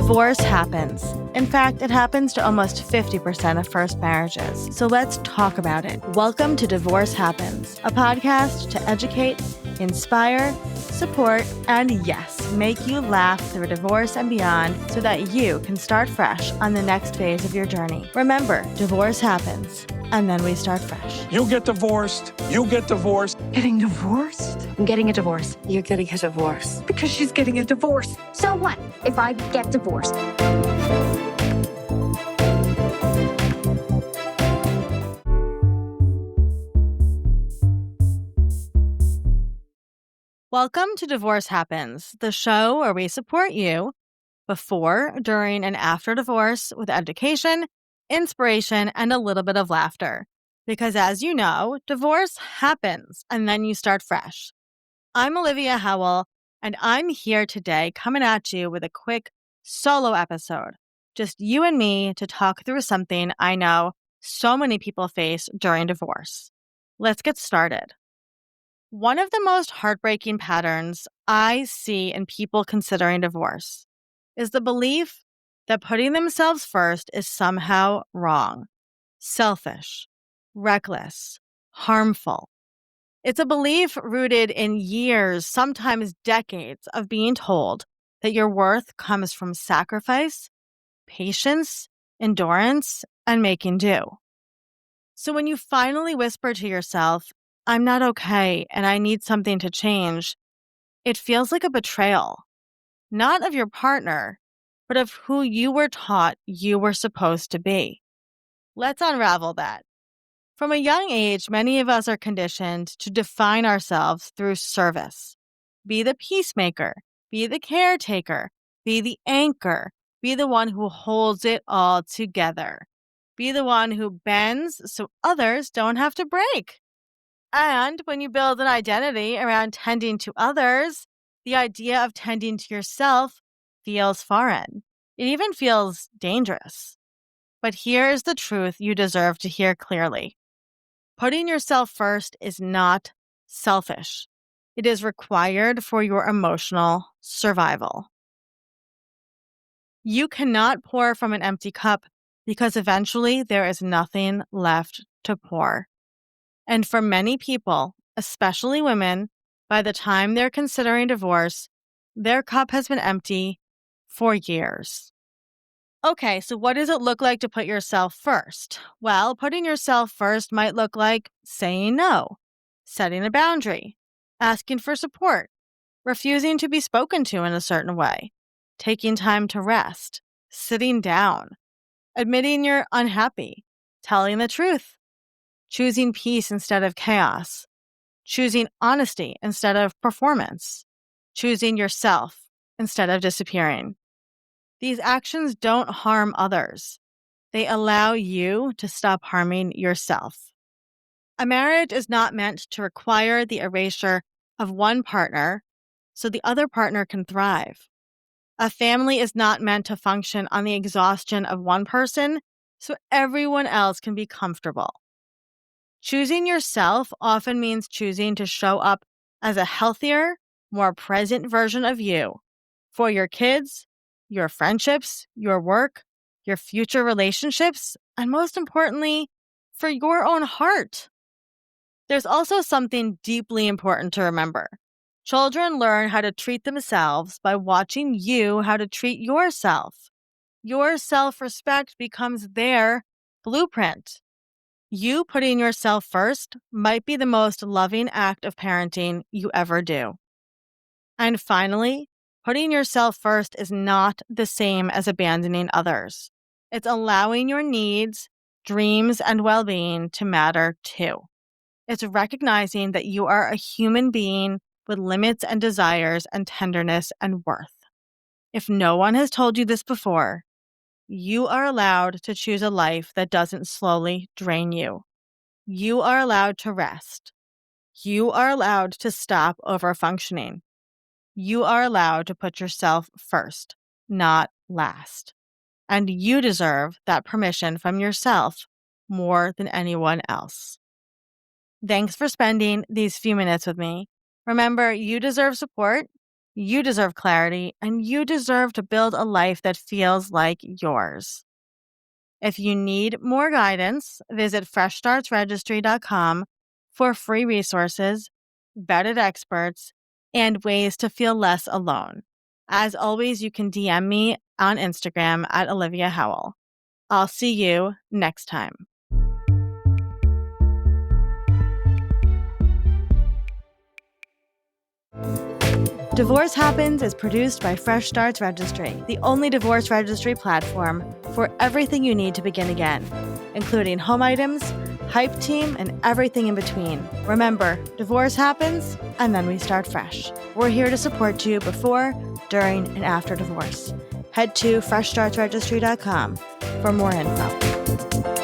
Divorce happens. In fact, it happens to almost 50% of first marriages. So let's talk about it. Welcome to Divorce Happens, a podcast to educate, inspire, support, and yes, make you laugh through divorce and beyond so that you can start fresh on the next phase of your journey. Remember, divorce happens, and then we start fresh. You get divorced. You get divorced. Getting divorced? I'm getting a divorce. You're getting a divorce. Because she's getting a divorce. So what if I get divorced? Welcome to Divorce Happens, the show where we support you before, during, and after divorce with education, inspiration, and a little bit of laughter. Because as you know, divorce happens and then you start fresh. I'm Olivia Howell, and I'm here today coming at you with a quick solo episode. Just you and me to talk through something I know so many people face during divorce. Let's get started. One of the most heartbreaking patterns I see in people considering divorce is the belief that putting themselves first is somehow wrong, selfish, reckless, harmful. It's a belief rooted in years, sometimes decades, of being told that your worth comes from sacrifice, patience, endurance, and making do. So when you finally whisper to yourself, I'm not okay and I need something to change, it feels like a betrayal, not of your partner, but of who you were taught you were supposed to be. Let's unravel that. From a young age, many of us are conditioned to define ourselves through service. Be the peacemaker, be the caretaker, be the anchor, be the one who holds it all together. Be the one who bends so others don't have to break. And when you build an identity around tending to others, the idea of tending to yourself feels foreign. It even feels dangerous. But here's the truth you deserve to hear clearly. Putting yourself first is not selfish. It is required for your emotional survival. You cannot pour from an empty cup because eventually there is nothing left to pour. And for many people, especially women, by the time they're considering divorce, their cup has been empty for years. Okay, so what does it look like to put yourself first? Well, putting yourself first might look like saying no, setting a boundary, asking for support, refusing to be spoken to in a certain way, taking time to rest, sitting down, admitting you're unhappy, telling the truth, choosing peace instead of chaos, choosing honesty instead of performance, choosing yourself instead of disappearing. These actions don't harm others. They allow you to stop harming yourself. A marriage is not meant to require the erasure of one partner so the other partner can thrive. A family is not meant to function on the exhaustion of one person so everyone else can be comfortable. Choosing yourself often means choosing to show up as a healthier, more present version of you for your kids, your friendships, your work, your future relationships, and most importantly, for your own heart. There's also something deeply important to remember. Children learn how to treat themselves by watching you how to treat yourself. Your self-respect becomes their blueprint. You putting yourself first might be the most loving act of parenting you ever do. And finally, putting yourself first is not the same as abandoning others. It's allowing your needs, dreams, and well-being to matter too. It's recognizing that you are a human being with limits and desires and tenderness and worth. If no one has told you this before, you are allowed to choose a life that doesn't slowly drain you. You are allowed to rest. You are allowed to stop overfunctioning. You are allowed to put yourself first, not last. And you deserve that permission from yourself more than anyone else. Thanks for spending these few minutes with me. Remember, you deserve support, You deserve clarity, and you deserve to build a life that feels like yours. If you need more guidance, visit freshstartsregistry.com for free resources, vetted experts, and ways to feel less alone. As always, you can DM me on Instagram at Olivia Howell. I'll see you next time. Divorce Happens is produced by Fresh Starts Registry, the only divorce registry platform for everything you need to begin again, including home items, hype team, and everything in between. Remember, divorce happens, and then we start fresh. We're here to support you before, during, and after divorce. Head to freshstartsregistry.com for more info.